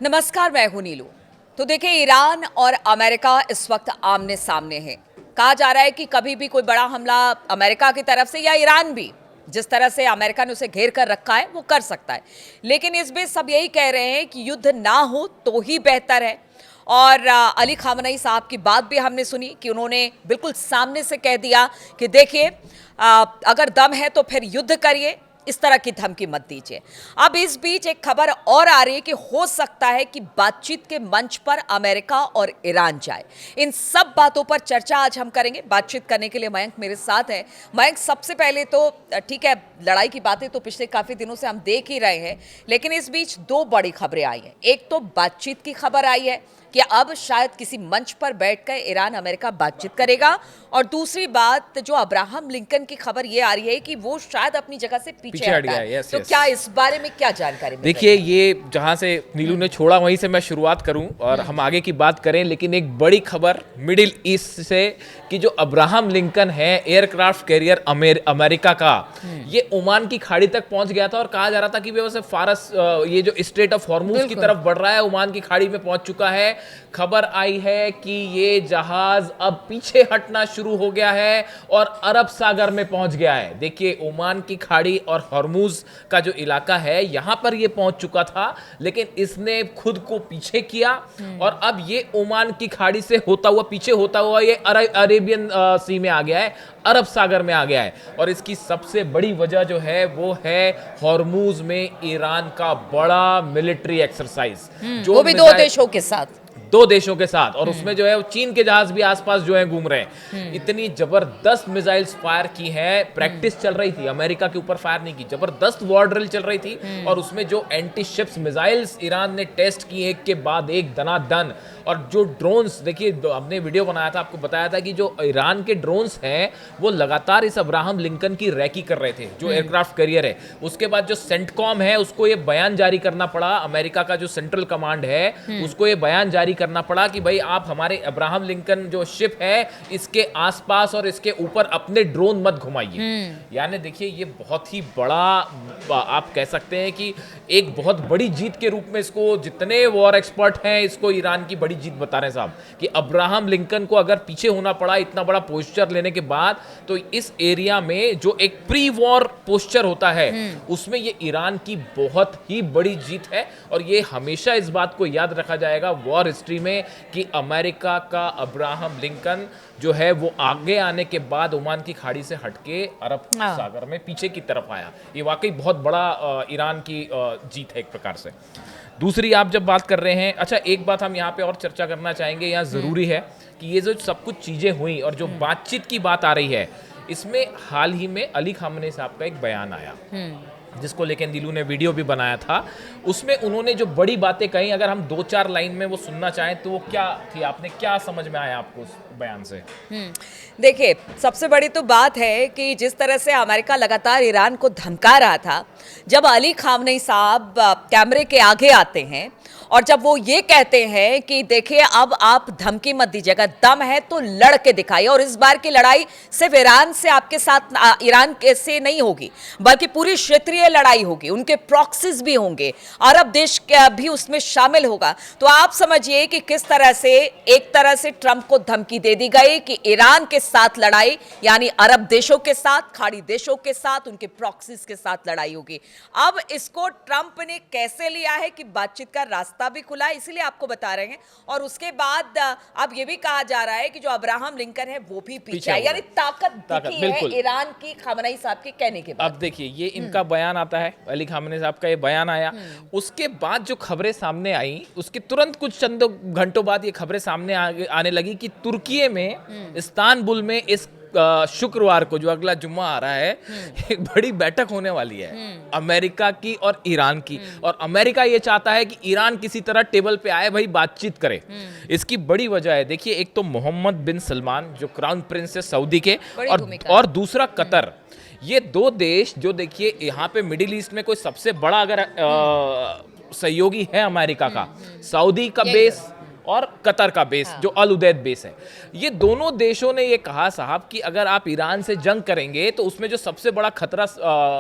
नमस्कार, मैं हूं नीलू। तो देखिए, ईरान और अमेरिका इस वक्त आमने सामने है। कहा जा रहा है कि कभी भी कोई बड़ा हमला अमेरिका की तरफ से या ईरान भी, जिस तरह से अमेरिका ने उसे घेर कर रखा है, वो कर सकता है। लेकिन इस बीच सब यही कह रहे हैं कि युद्ध ना हो तो ही बेहतर है। और अली खामनेई साहब की बात भी हमने सुनी कि उन्होंने बिल्कुल सामने से कह दिया कि देखिए, अगर दम है तो फिर युद्ध करिए, इस तरह की धमकी मत दीजिए। अब इस बीच एक खबर और आ रही है कि हो सकता है कि बातचीत के मंच पर अमेरिका और ईरान जाए। इन सब बातों पर चर्चा आज हम करेंगे। बातचीत करने के लिए मयंक मेरे साथ है। मयंक, सबसे पहले तो ठीक है, लड़ाई की बातें तो पिछले काफी दिनों से हम देख ही रहे हैं, लेकिन इस बीच दो बड़ी खबरें आई हैं। एक तो बातचीत की खबर आई है कि अब शायद किसी मंच पर बैठकर ईरान अमेरिका बातचीत करेगा, और दूसरी बात जो अब्राहम लिंकन की खबर ये आ रही है कि वो शायद अपनी जगह से पीछे हटा है। तो क्या इस बारे में क्या जानकारी मिल रही है? देखिए, ये जहां से नीलू ने छोड़ा वहीं से मैं शुरुआत करूं और हम आगे की बात करें। लेकिन एक बड़ी खबर मिडिल ईस्ट से कि जो अब्राहम लिंकन है, एयरक्राफ्ट कैरियर अमेरिका का, ये ओमान की खाड़ी तक पहुंच गया था और कहा जा रहा था कि वैसे फारस, ये जो स्ट्रेट ऑफ हॉर्मूज की तरफ बढ़ रहा है, ओमान की खाड़ी में पहुंच चुका है। खबर आई है कि ये जहाज अब पीछे हटना शुरू हो गया है और अरब सागर में पहुंच गया है। देखिए, ओमान की खाड़ी और हॉर्मूज का जो इलाका है, यहां पर ये पहुंच चुका था, लेकिन इसने खुद को पीछे किया और अब ये ओमान की खाड़ी से होता हुआ, पीछे होता हुआ ये अरेबियन सी में आ गया है, अरब सागर में आ गया है। और इसकी सबसे बड़ी वजह जो है वो है हॉर्मूज में ईरान का बड़ा मिलिट्री एक्सरसाइज, जो वो भी दो देशों के साथ, दो देशों के साथ, और उसमें जो है वो चीन के जहाज भी आसपास जो है घूम रहे हैं। इतनी जबरदस्त मिसाइल्स फायर की हैं। प्रैक्टिस चल रही थी, अमेरिका के ऊपर फायर नहीं की, जबरदस्त वॉर ड्रिल चल रही थी। और उसमें जो एंटी शिप्स मिसाइल्स ईरान ने टेस्ट की, एक के बाद एक दनादन। और जो ड्रोन्स, देखिए हमने वीडियो बनाया था, आपको बताया था कि जो ईरान के ड्रोन्स हैं वो लगातार इस अब्राहम लिंकन की रैकी कर रहे थे, जो एयरक्राफ्ट कैरियर है। उसके बाद जो सेंटकॉम है, उसको ये बयान जारी करना पड़ा, अमेरिका का जो सेंट्रल कमांड है उसको ये बयान जारी करना पड़ा कि भाई आप हमारे अब्राहम लिंकन जो शिप है, इसके आसपास और इसके ऊपर अपने ड्रोन मत घुमाइए। यानी देखिए, ये बहुत ही बड़ा, आप कह सकते हैं कि एक बहुत बड़ी जीत के रूप में इसको, जितने वॉर एक्सपर्ट हैं, इसको ईरान की बड़ी जीत बता रहे हैं साहब, कि अब्राहम लिंकन को अगर पीछे होना पड़ा इतना बड़ा पोस्चर लेने के बाद, तो इस एरिया में जो एक प्री वॉर पोस्चर होता है उसमें ये ईरान की बहुत ही बड़ी जीत है। और ये हमेशा इस बात को याद रखा जाएगा वॉर हिस्ट्री में कि अमेरिका का अब्राहम लिंकन जो है वो आगे आने के बाद ओमान की खाड़ी से हटके अरब सागर में पीछे की तरफ आया। ये वाकई बहुत बड़ा ईरान की जीत है एक प्रकार से। दूसरी, आप जब बात कर रहे हैं, अच्छा एक बात हम यहाँ पे और चर्चा करना चाहेंगे, यहाँ ज़रूरी है कि ये जो सब कुछ चीज़ें हुई और जो बातचीत की बात आ रही है, इसमें हाल ही में अली खामनेई साहब का एक बयान आया, जिसको लेकर नीलू ने वीडियो भी बनाया था। उसमें उन्होंने जो बड़ी बातें कही, अगर हम दो चार लाइन में वो सुनना चाहें तो वो क्या थी, आपने क्या समझ में आया आपको उस बयान से? देखिए, सबसे बड़ी तो बात है कि जिस तरह से अमेरिका लगातार ईरान को धमका रहा था, जब अली खामनेई साहब कैमरे के आगे आते हैं और जब वो ये कहते हैं कि देखिए, अब आप धमकी मत दीजिएगा, दम है तो लड़ के दिखाइए। और इस बार की लड़ाई सिर्फ ईरान से आपके साथ, ईरान से नहीं होगी, बल्कि पूरी क्षेत्रीय लड़ाई होगी, उनके प्रॉक्सीज भी होंगे, अरब देश भी उसमें शामिल होगा। तो आप समझिए कि किस तरह से एक तरह से ट्रंप को धमकी दे दी गई कि ईरान के साथ लड़ाई, यानी अरब देशों के साथ, खाड़ी देशों के साथ, उनके प्रॉक्सीज के साथ लड़ाई होगी। अब इसको ट्रंप ने कैसे लिया है कि बातचीत का रास्ता भी खुला है, इसलिए आपको बता रहे हैं। और उसके बाद अब ये भी कहा जा रहा है कि जो अब्राहम लिंकन है वो भी पीछे है, यानी ताकत दिखी है ईरान की खामनेई साहब के कहने के बाद। अब देखिए, ये इनका बयान आता है, अली खामनेई साहब का ये बयान आया, उसके बाद जो खबरें सामने आई, उसके तुरंत कुछ चंद घंटों बाद ये खबरें सामने आने लगी कि तुर्की में, इस्तांबुल में इस शुक्रवार को, जो अगला जुम्मा आ रहा है, एक बड़ी बैठक होने वाली है अमेरिका की और ईरान की। और अमेरिका ये चाहता है कि ईरान किसी तरह टेबल पे आए, भाई बातचीत करे। इसकी बड़ी वजह है, देखिए, एक तो मोहम्मद बिन सलमान जो क्राउन प्रिंस है सऊदी के, और दूसरा कतर। ये दो देश जो, देखिए, यहाँ पे मिडिल ईस्ट में कोई सबसे बड़ा अगर सहयोगी है अमेरिका का, सऊदी का बेस और कतर का बेस जो अल उदैद बेस है। ये दोनों देशों ने ये कहा साहब कि अगर आप ईरान से जंग करेंगे तो उसमें जो सबसे बड़ा खतरा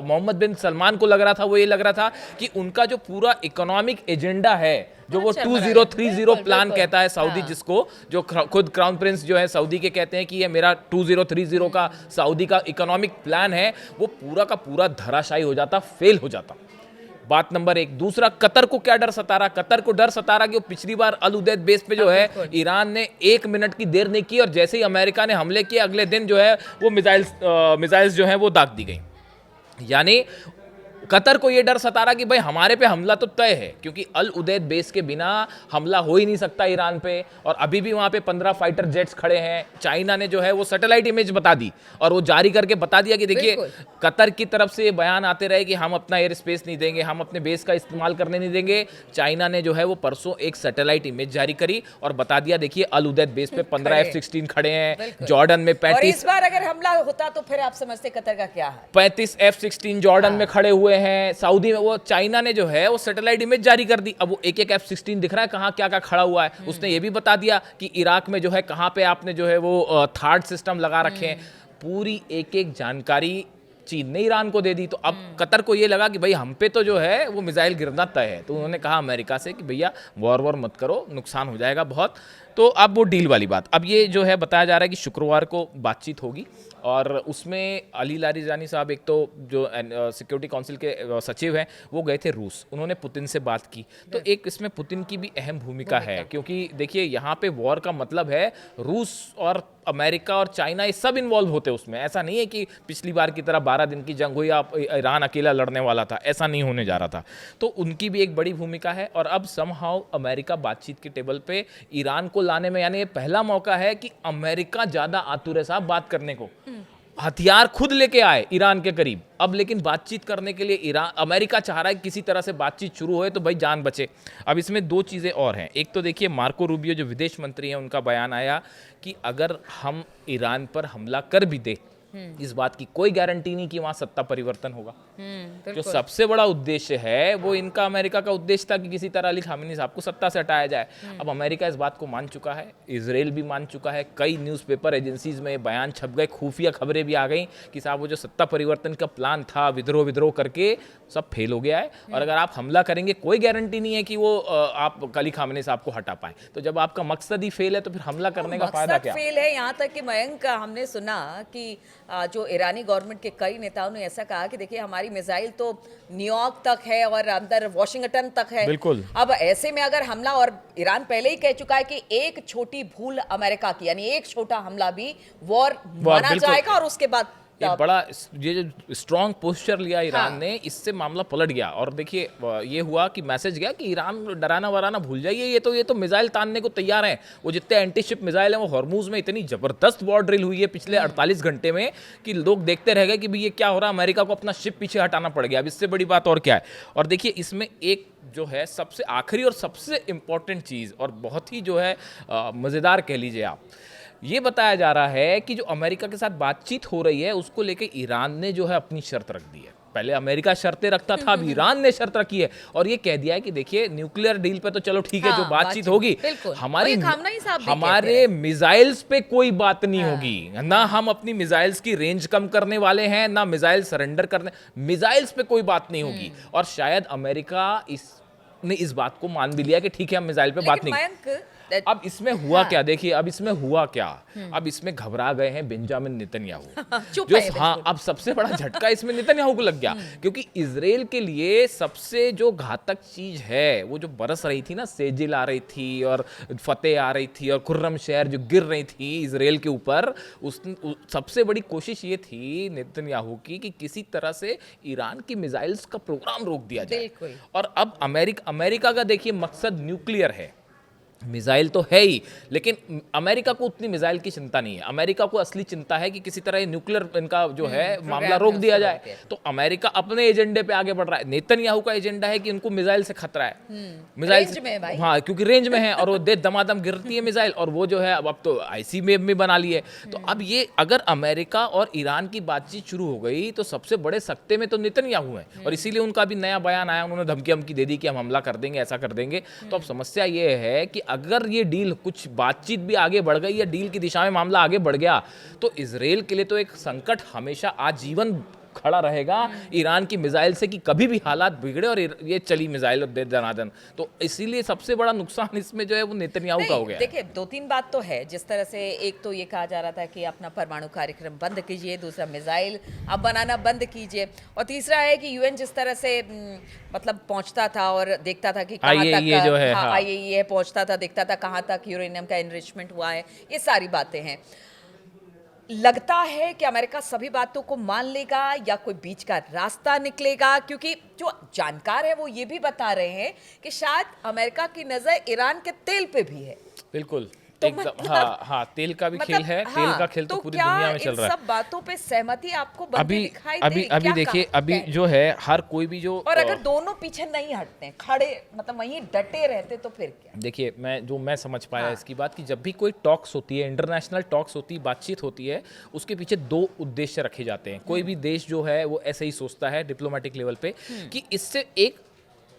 मोहम्मद बिन सलमान को लग रहा था वो ये लग रहा था कि उनका जो पूरा इकोनॉमिक एजेंडा है जो वो 2030 प्लान कहता है सऊदी, जिसको जो खुद क्राउन प्रिंस जो है सऊदी के कहते हैं कि ये मेरा 2030 का सऊदी का इकोनॉमिक प्लान है, वो पूरा का पूरा धराशायी हो जाता, फेल हो जाता। बात नंबर एक। दूसरा, कतर को क्या डर सता रहा? कतर को डर सता रहा कि वो पिछली बार अल उदैद बेस पे जो है ईरान ने 1 मिनट की देर नहीं की और जैसे ही अमेरिका ने हमले किए अगले दिन जो है वो मिसाइल्स जो है वो दाग दी गई। यानी कतर को ये डर सता रहा कि भाई हमारे पे हमला तो तय है, क्योंकि अल उदैद बेस के बिना हमला हो ही नहीं सकता ईरान पे, और अभी भी वहां पे 15 फाइटर जेट्स खड़े हैं। चाइना ने जो है वो सैटेलाइट इमेज बता दी और वो जारी करके बता दिया कि देखिए कतर की तरफ से ये बयान आते रहे कि हम अपना एयर स्पेस नहीं देंगे, हम अपने बेस का इस्तेमाल करने नहीं देंगे। चाइना ने जो है वो परसों एक सैटेलाइट इमेज जारी करी और बता दिया देखिए अल उदैद बेस पे 15 F-16 खड़े हैं, जॉर्डन में 35, इस बार अगर हमला होता तो फिर आप समझते कतर का क्या है। 35 F-16 जॉर्डन में खड़े हुए हैं। सऊदी में वो चाइना ने जो है वो सैटेलाइट इमेज जारी कर दी। अब वो एक F-16 दिख रहा है कहाँ क्या क्या खड़ा हुआ है। उसने ये भी बता दिया कि इराक में जो है कहाँ पे आपने जो है वो थर्ड सिस्टम लगा रखे हैं। पूरी एक एक जानकारी चीन ने ईरान को दे दी। तो अब कतर को ये लगा कि भाई हम पे तो जो है वो मिसाइल गिरना तय है। तो उन्होंने कहा अमेरिका से कि भैया वॉर मत करो, नुकसान हो जाएगा बहुत। तो अब वो डील वाली बात, अब ये जो है बताया जा रहा है कि शुक्रवार को बातचीत होगी और उसमें अली लारिजानी साहब, एक तो जो सिक्योरिटी काउंसिल के सचिव हैं, वो गए थे रूस, उन्होंने पुतिन से बात की। तो एक इसमें पुतिन की भी अहम भूमिका है, क्योंकि देखिए यहाँ पे वॉर का मतलब है रूस और अमेरिका और चाइना ये सब इन्वॉल्व होते हैं उसमें। ऐसा नहीं है कि पिछली बार की तरह 12 दिन की जंग हुई, आप ईरान अकेला लड़ने वाला था, ऐसा नहीं होने जा रहा था। तो उनकी भी एक बड़ी भूमिका है। और अब समहाउ अमेरिका बातचीत के टेबल पे ईरान को लाने में, यानी ये पहला मौका है कि अमेरिका ज्यादा आतुर है साहब बात करने को। हथियार खुद लेके आए ईरान के करीब, अब लेकिन बातचीत करने के लिए अमेरिका चाह रहा है कि किसी तरह से बातचीत शुरू होए तो भाई जान बचे। अब इसमें दो चीज़ें और हैं। एक तो देखिए मार्को रूबियो जो विदेश मंत्री हैं, उनका बयान आया कि अगर हम ईरान पर हमला कर भी दे, इस बात की कोई गारंटी नहीं कि वहां सत्ता परिवर्तन होगा। जो सबसे बड़ा उद्देश्य है वो इनका, अमेरिका का उद्देश्य था कि किसी तरह अली खामेनी साहब को सत्ता से हटाया जाए। अब अमेरिका इस बात को मान चुका है, इजराइल भी मान चुका है, कई न्यूज़पेपर एजेंसीज में बयान छप गए, खुफिया खबरें भी आ गई कि साहब वो जो सत्ता परिवर्तन का प्लान था विद्रोह करके सब फेल हो गया है। और अगर आप हमला करेंगे कोई गारंटी नहीं है कि वो आप अली खामेनी साहब को हटा पाए। तो जब आपका मकसद ही फेल है तो फिर हमला करने का फायदा क्या? फेल है। यहाँ तक कि मयंक, हमने सुना कि जो ईरानी गवर्नमेंट के कई नेताओं ने ऐसा कहा कि देखिए हमारी मिसाइल तो न्यूयॉर्क तक है और अंदर वॉशिंगटन तक है। बिल्कुल। अब ऐसे में अगर हमला, और ईरान पहले ही कह चुका है कि एक छोटी भूल अमेरिका की, यानी एक छोटा हमला भी वॉर माना जाएगा, और उसके बाद एक बड़ा ये जो स्ट्रॉन्ग पोस्चर लिया ईरान ने, इससे मामला पलट गया। और देखिए ये हुआ कि मैसेज गया कि ईरान डराना वराना भूल जाइए, ये तो मिसाइल तानने को तैयार हैं। वो जितने एंटी शिप मिसाइल हैं वो हॉर्मूज में इतनी जबरदस्त वॉर ड्रिल हुई है पिछले 48 घंटे में कि लोग देखते रह गए कि भाई ये क्या हो रहा है, अमेरिका को अपना शिप पीछे हटाना पड़ गया। अब इससे बड़ी बात और क्या है। और देखिए इसमें एक जो है सबसे आखिरी और सबसे इंपॉर्टेंट चीज़, और बहुत ही जो है मज़ेदार कह लीजिए आप, ये बताया जा रहा है कि जो अमेरिका के साथ बातचीत हो रही है उसको लेके ईरान ने जो है अपनी शर्त रख दी है। पहले अमेरिका शर्तें रखता था, अब ईरान ने शर्त रखी है और ये कह दिया है कि देखिए न्यूक्लियर डील पे तो चलो ठीक है, जो बातचीत होगी, हमारे मिसाइल्स पे कोई बात नहीं होगी। ना हम अपनी मिसाइल्स की रेंज कम करने वाले हैं, ना मिसाइल सरेंडर करने, मिसाइल्स पे कोई बात नहीं होगी। और शायद अमेरिका ने इस बात को मान भी लिया कि ठीक है हम मिसाइल पे बात नहीं। अब इसमें हुआ क्या, देखिए अब इसमें हुआ क्या, अब इसमें घबरा गए हैं बेंजामिन नेतन्याहू। जो अब सबसे बड़ा झटका इसमें नेतन्याहू को लग गया, क्योंकि इजराइल के लिए सबसे जो घातक चीज है वो जो बरस रही थी ना, सेजिल आ रही थी और फतेह आ रही थी और खुर्रम शहर जो गिर रही थी इजराइल के ऊपर, उस सबसे बड़ी कोशिश ये थी नेतन्याहू की कि किसी तरह से ईरान की मिसाइल्स का प्रोग्राम रोक दिया जाए। और अब अमेरिका का देखिए मकसद न्यूक्लियर है, मिसाइल तो है ही, लेकिन अमेरिका को उतनी मिसाइल की चिंता नहीं है। अमेरिका को असली चिंता है कि किसी तरह न्यूक्लियर इनका जो है मामला रोक दिया जाए। तो अमेरिका अपने एजेंडे पे आगे बढ़ रहा है। नेतन्याहू का एजेंडा है कि उनको मिसाइल से खतरा है, मिसाइल हाँ क्योंकि रेंज में है और वो दे दमादम गिरती है मिसाइल, और वो जो है अब तो ICBM में बना ली है। तो अब ये अगर अमेरिका और ईरान की बातचीत शुरू हो गई तो सबसे बड़े सख्ते में तो नेतन्याहू है, और इसीलिए उनका भी नया बयान आया, उन्होंने धमकी दी दी कि हम हमला कर देंगे, ऐसा कर देंगे। तो अब समस्या ये है कि अगर ये डील कुछ बातचीत भी आगे बढ़ गई या डील की दिशा में मामला आगे बढ़ गया तो इसराइल के लिए तो एक संकट हमेशा आजीवन खड़ा रहेगा ईरान की मिसाइल से कि कभी भी हालात बिगड़े और ये चली मिसाइल दे दनादन। तो इसीलिए सबसे बड़ा नुकसान इसमें जो है वो नेतन्याहू का हो गया। देखिए, दो तीन बात तो है। जिस तरह से एक तो ये कहा जा रहा था कि अपना परमाणु कार्यक्रम बंद कीजिए, दूसरा मिसाइल अब बनाना बंद कीजिए, और तीसरा है कि यूएन जिस तरह से मतलब पहुंचता था और देखता था कि कहाँ तक जो है, हाँ। आईएईए पहुंचता था, देखता था कहाँ तक यूरेनियम का एनरिचमेंट हुआ है, ये सारी बातें हैं। लगता है कि अमेरिका सभी बातों को मान लेगा या कोई बीच का रास्ता निकलेगा, क्योंकि जो जानकार है वो ये भी बता रहे हैं कि शायद अमेरिका की नजर ईरान के तेल पे भी है। बिल्कुल, तो एकदम, मतलब, हाँ, तेल का भी खेल है। तेल का खेल तो पूरी दुनिया में चल रहा है। सब बातों पे सहमति आपको बनती दिखाई दे? अभी देखिए, अभी जो है हर कोई भी जो, और अगर दोनों पीछे नहीं हटते, खड़े मतलब वहीं डटे रहते, तो फिर क्या? देखिए, मैं समझ पाया इसकी बात कि जब भी कोई टॉक्स होती है, इंटरनेशनल टॉक्स होती है, बातचीत होती है, उसके पीछे दो उद्देश्य रखे जाते हैं। कोई भी देश जो है वो ऐसे ही सोचता है डिप्लोमेटिक लेवल पे कि इससे एक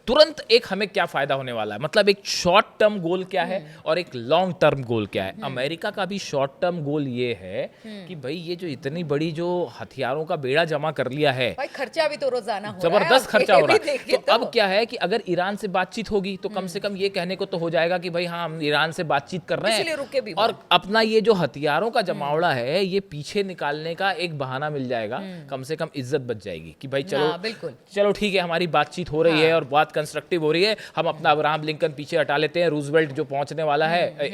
तुरंत एक हमें क्या फायदा होने वाला है, मतलब एक शॉर्ट टर्म गोल क्या है और एक लॉन्ग टर्म गोल क्या है। अमेरिका का भी शॉर्ट टर्म गोल ये है कि भाई ये जो इतनी बड़ी जो हथियारों का बेड़ा जमा कर लिया है, भाई खर्चा भी तो रोजाना हो रहा है, जबरदस्त खर्चा हो रहा है। तो अब तो क्या है कि अगर ईरान से बातचीत होगी तो कम से कम ये कहने को तो हो जाएगा कि भाई हाँ, हम ईरान से बातचीत कर रहे इसीलिए रुके भी हैं, और अपना ये जो हथियारों का जमावड़ा है ये पीछे निकालने का एक बहाना मिल जाएगा, कम से कम इज्जत बच जाएगी कि भाई चलो बिल्कुल, चलो ठीक है, हमारी बातचीत हो रही है और बात कंस्ट्रक्टिव हो रही है, हम अपना अब्राहम लिंकन पीछे हटा लेते हैं, रूजवेल्ट जो पहुंचने वाला है,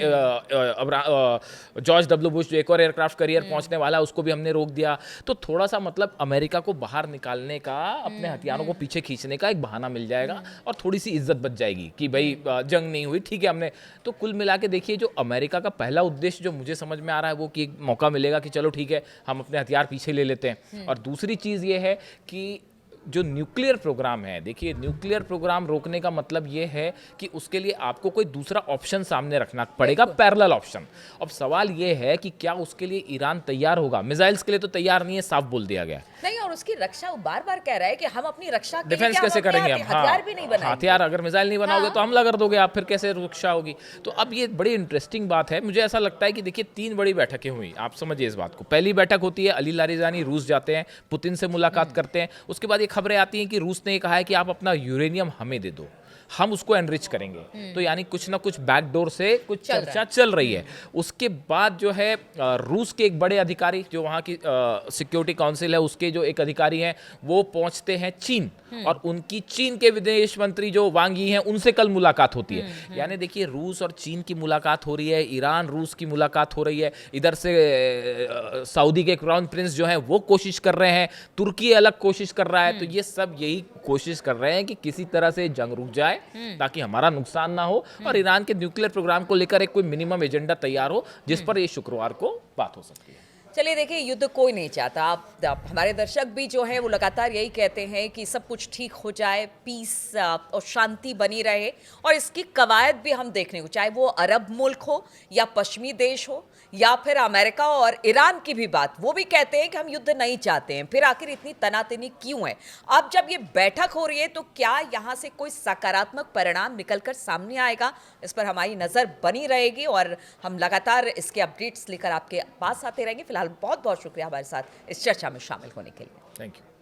जॉर्ज डब्ल्यू बुश जो एक और एयरक्राफ्ट कैरियर पहुंचने वाला है, उसको भी हमने रोक दिया। तो थोड़ा सा मतलब अमेरिका को बाहर निकालने का, अपने हथियारों को पीछे खींचने का एक बहाना मिल जाएगा और थोड़ी सी इज्जत बच जाएगी कि भाई जंग नहीं हुई, ठीक है हमने। तो कुल मिला के देखिए, जो अमेरिका का पहला उद्देश्य जो मुझे समझ में आ रहा है वो कि एक मौका मिलेगा कि चलो ठीक है, हम अपने हथियार पीछे ले लेते हैं। और दूसरी चीज़ ये है कि जो न्यूक्लियर प्रोग्राम है, देखिए न्यूक्लियर प्रोग्राम रोकने का मतलब ये है कि उसके लिए आपको कोई दूसरा ऑप्शन सामने रखना पड़ेगा, पैरेलल ऑप्शन। अब सवाल ये है कि क्या उसके लिए ईरान तैयार होगा? मिसाइल्स के लिए तो तैयार नहीं है, साफ बोल दिया गया नहीं, और उसकी रक्षा वो बार बार कह रहा है कि हम अपनी रक्षा के डिफेंस कैसे करेंगे हम? हथियार भी नहीं बनाएंगे। हथियार अगर मिसाइल नहीं बनाओगे तो हमला कर दोगे आप, फिर कैसे रक्षा होगी? तो अब ये बड़ी इंटरेस्टिंग बात है। मुझे ऐसा लगता है कि देखिए 3 बड़ी बैठकें हुई, आप समझिए इस बात को। पहली बैठक होती है, अली लारिजानी रूस जाते हैं, पुतिन से मुलाकात करते हैं। उसके बाद ये खबरें आती हैं कि रूस ने कहा है कि आप अपना यूरेनियम हमें दे दो, हम उसको एनरिच करेंगे। तो यानी कुछ ना कुछ बैकडोर से कुछ चर्चा चल रही है। उसके बाद जो है रूस के एक बड़े अधिकारी, जो वहाँ की सिक्योरिटी काउंसिल है उसके जो एक अधिकारी हैं, वो पहुँचते हैं चीन, और उनकी चीन के विदेश मंत्री जो वांग यी हैं उनसे कल मुलाकात होती है। यानी देखिए, रूस और चीन की मुलाकात हो रही है, ईरान रूस की मुलाकात हो रही है, इधर से सऊदी के क्राउन प्रिंस जो हैं वो कोशिश कर रहे हैं, तुर्की अलग कोशिश कर रहा है। तो ये सब यही कोशिश कर रहे हैं कि किसी तरह से जंग रुक जाए ताकि हमारा नुकसान ना हो और ईरान के न्यूक्लियर प्रोग्राम को लेकर एक कोई मिनिमम एजेंडा तैयार हो जिस पर ये शुक्रवार को बात हो सकती है। चलिए देखिए, युद्ध कोई नहीं चाहता। आप हमारे दर्शक भी जो है वो लगातार यही कहते हैं कि सब कुछ ठीक हो जाए, पीस और शांति बनी रहे, और इसकी कवायद भी हम देखने को, चाहे वो अरब मुल्क हो या पश्चिमी देश हो या फिर अमेरिका और ईरान की भी बात, वो भी कहते हैं कि हम युद्ध नहीं चाहते हैं। फिर आखिर इतनी तनातनी क्यों है? अब जब ये बैठक हो रही है तो क्या यहाँ से कोई सकारात्मक परिणाम निकलकर सामने आएगा? इस पर हमारी नज़र बनी रहेगी और हम लगातार इसके अपडेट्स लेकर आपके पास आते रहेंगे। फिलहाल बहुत बहुत शुक्रिया हमारे साथ इस चर्चा में शामिल होने के लिए। Thank you.